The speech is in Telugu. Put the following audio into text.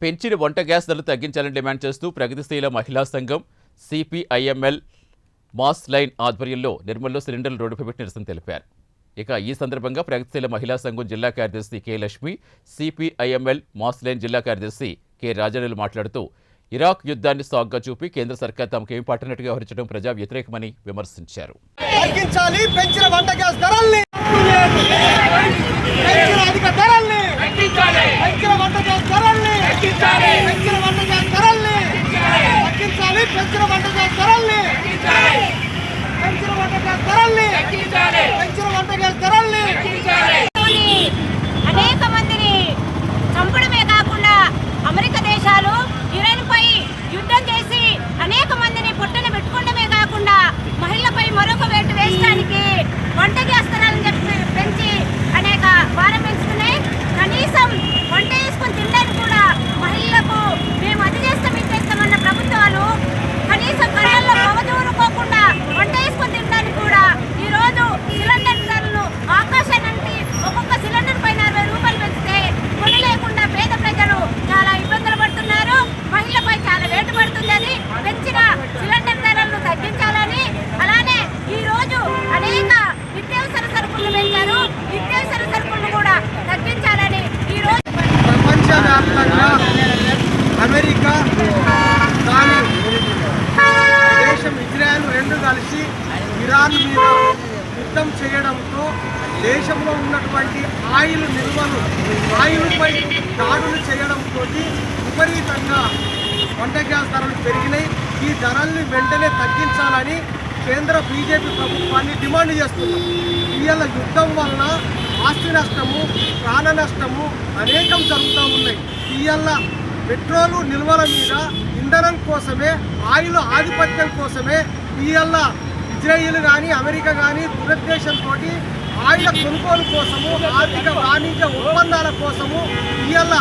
పెంచిన వంట గ్యాస్ ధరలు తగ్గించాలని డిమాండ్ చేస్తూ ప్రగతిశీల మహిళా సంఘం సిపిఐఎంఎల్ మాస్ లైన్ ఆధ్వర్యంలో నిర్మల్లో సిలిండర్లు రోడ్డుపై పెట్టి నిరసన తెలిపారు. ఇక ఈ సందర్భంగా ప్రగతిశీల మహిళా సంఘం జిల్లా కార్యదర్శి K Lakshmi, CPIML mass line జిల్లా కార్యదర్శి కె రాజారెడ్డి మాట్లాడుతూ ఇరాక్ యుద్ధాన్ని సాగ్గా చూపి కేంద్ర సర్కార్ తమకేం పట్టినట్టుగా వ్యవహరించడం ప్రజా వ్యతిరేకమని విమర్శించారు. అనేక మందిని చంపడమే కాకుండా అమెరికా దేశాలు ఇరాన్పై యుద్ధం చేసి అనేక మందిని పొట్టన పెట్టుకోవడమే కాకుండా మహిళలపై మరొక వేటు వేయడానికి వంట గ్యాస్ ధరలను పెంచి అనేక భారం పెంచుతున్నాయి. కనీసం వంట వేసుకొని తినడానికి కూడా మహిళలకు మేము అది చేస్తాం ఇది చేస్తామన్న ప్రభుత్వాలు కనీసం కళ్ళల్లో పొగదూరుకోకుండా వంట వేసుకొని తినడానికి కూడా ఈరోజు సిలిండర్ ధరలు ఆకాశానికి ఒక్కొక్క సిలిండర్ పైన 40 రూపాయలు పెంచితే కొనలేకుండా పేద ప్రజలు చాలా ఇబ్బందులు పడుతున్నారు. మహిళపై చాలా వేటు పడుతుందని పెంచిన సిలిండర్ ధరలను తగ్గించాలని, అలానే ఈ రోజు అనేక నిత్యావసర సరుకులు పెంచారు. నిత్యావసర సరుకులను కూడా తగ్గించాలని ఈ రోజు ప్రపంచవ్యాప్తంగా అమెరికా దాని దేశం ఇజ్రాయెల్ రెండు కలిసి ఇరాన్ మీద యుద్ధం చేయడంతో దేశంలో ఉన్నటువంటి ఆయిల్ నిల్వలు ఆయిల్పై దాడులు చేయడంతో విపరీతంగా వంట గ్యాస్ ధరలు పెరిగినాయి. ఈ ధరల్ని వెంటనే తగ్గించాలని కేంద్ర బీజేపీ ప్రభుత్వాన్ని డిమాండ్ చేస్తున్నాం. ఇవాళ యుద్ధం వలన ఆస్తి నష్టము, ప్రాణ నష్టము అనేకం జరుగుతూ ఉన్నాయి. ఇవాళ పెట్రోలు నిల్వల మీద ఇంధనం కోసమే, ఆయిల్ ఆధిపత్యం కోసమే ఇవాళ ఇజ్రాయిల్ కానీ అమెరికా కానీ దురుద్దేశంతో ఆయిల్ కొనుగోలు కోసము, ఆర్థిక వాణిజ్య ఒప్పందాల కోసము ఇవాళ